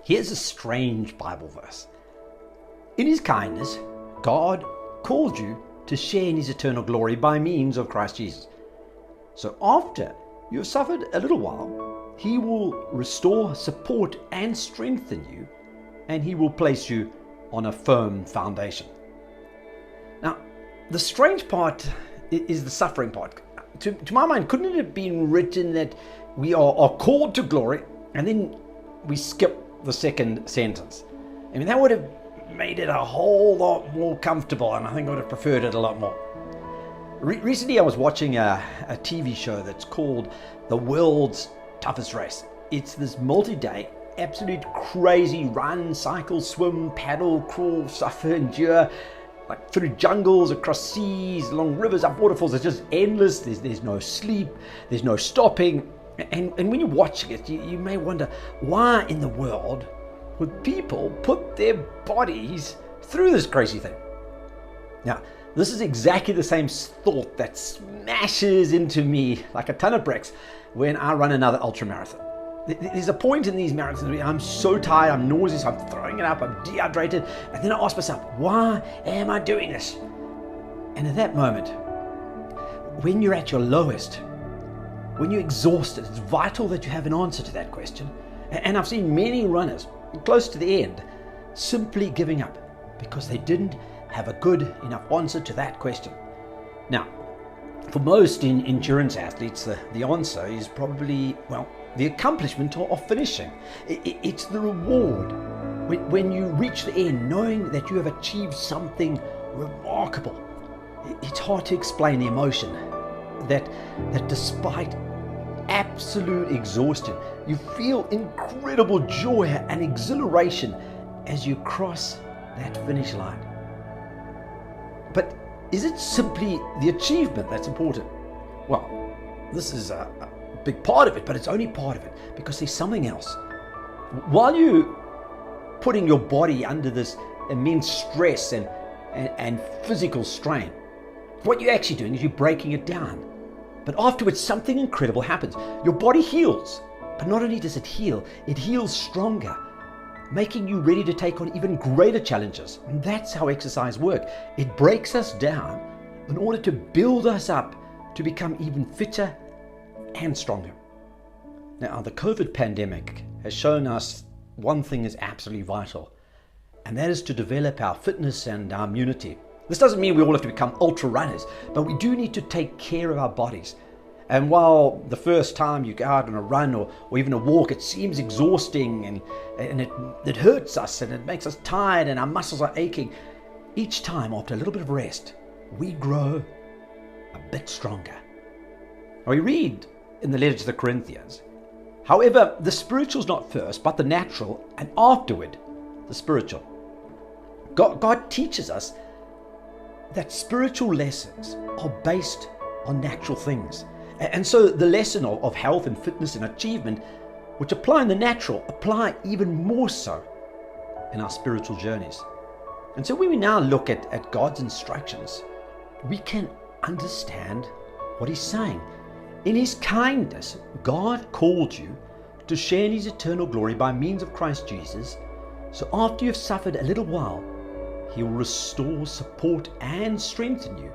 Here's a strange Bible verse. In his kindness, God called you to share in his eternal glory by means of Christ Jesus. So after you have suffered a little while, he will restore, support, and strengthen you, and he will place you on a firm foundation. Now, the strange part is the suffering part. To my mind, couldn't it have been written that we are called to glory, and then we skip the second sentence? I mean, that would have made it a whole lot more comfortable, and I think I would have preferred it a lot more. Recently, I was watching a TV show that's called The World's Toughest Race. It's this multi-day, absolute crazy run, cycle, swim, paddle, crawl, suffer, endure, like through jungles, across seas, along rivers, up waterfalls. It's just endless. There's no sleep, there's no stopping. And when you're watching it, you may wonder, why in the world would people put their bodies through this crazy thing? Now, this is exactly the same thought that smashes into me like a ton of bricks when I run another ultra marathon. There's a point in these marathons where I'm so tired, I'm nauseous, I'm throwing it up, I'm dehydrated, and then I ask myself, why am I doing this? And at that moment, when you're at your lowest, when you're exhausted, it's vital that you have an answer to that question. And I've seen many runners close to the end simply giving up because they didn't have a good enough answer to that question. Now, for most endurance athletes, the answer is probably, well, the accomplishment of finishing. It's the reward when you reach the end, knowing that you have achieved something remarkable. It's hard to explain the emotion that despite absolute exhaustion, you feel incredible joy and exhilaration as you cross that finish line. But is it simply the achievement that's important? Well, this is a big part of it, but it's only part of it because there's something else. While you're putting your body under this immense stress and physical strain, what you're actually doing is you're breaking it down. But afterwards, something incredible happens. Your body heals. But not only does it heals stronger, making you ready to take on even greater challenges. And that's how exercise works. It breaks us down in order to build us up to become even fitter and stronger. Now, the COVID pandemic has shown us one thing is absolutely vital, and that is to develop our fitness and our immunity. This doesn't mean we all have to become ultra runners, but we do need to take care of our bodies. And while the first time you go out on a run or even a walk, it seems exhausting and it hurts us and it makes us tired and our muscles are aching, each time after a little bit of rest, we grow a bit stronger. Now we read in the letter to the Corinthians, however, the spiritual is not first, but the natural, and afterward, the spiritual. God teaches us that spiritual lessons are based on natural things. And so the lesson of health and fitness and achievement, which apply in the natural, apply even more so in our spiritual journeys. And so when we now look at God's instructions, we can understand what he's saying. In his kindness, God called you to share in his eternal glory by means of Christ Jesus. So after you have suffered a little while, he will restore, support, and strengthen you,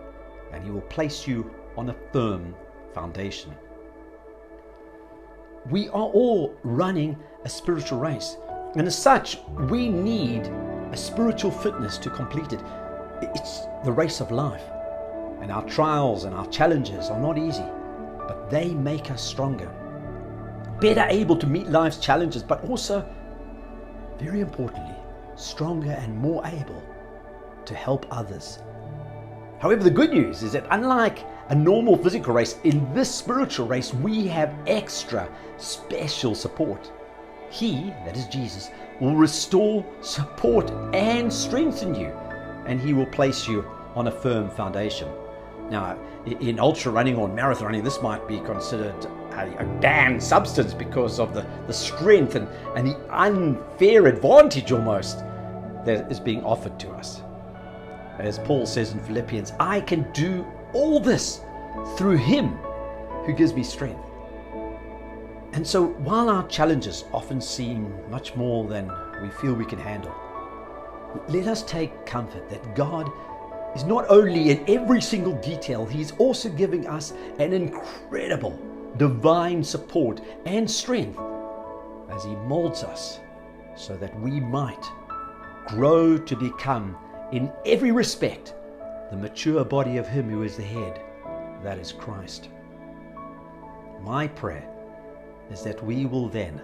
and he will place you on a firm foundation. We are all running a spiritual race, and as such, we need a spiritual fitness to complete it. It's the race of life, and our trials and our challenges are not easy, but they make us stronger, better able to meet life's challenges, but also, very importantly, stronger and more able to help others. However, the good news is that unlike a normal physical race, in this spiritual race, we have extra special support. He, that is Jesus, will restore, support, and strengthen you, and he will place you on a firm foundation. Now, in ultra running or marathon running, this might be considered a banned substance because of the strength and the unfair advantage almost that is being offered to us. As Paul says in Philippians, I can do all this through him who gives me strength. And so while our challenges often seem much more than we feel we can handle, let us take comfort that God is not only in every single detail, He's also giving us an incredible divine support and strength as He molds us so that we might grow to become, in every respect, the mature body of Him who is the head, that is Christ. My prayer is that we will then,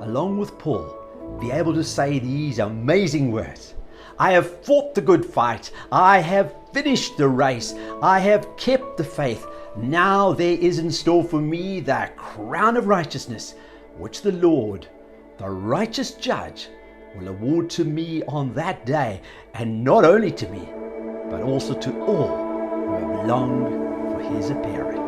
along with Paul, be able to say these amazing words: I have fought the good fight, I have finished the race, I have kept the faith. Now there is in store for me the crown of righteousness, which the Lord, the righteous judge, will award to me on that day, and not only to me, but also to all who have longed for His appearing.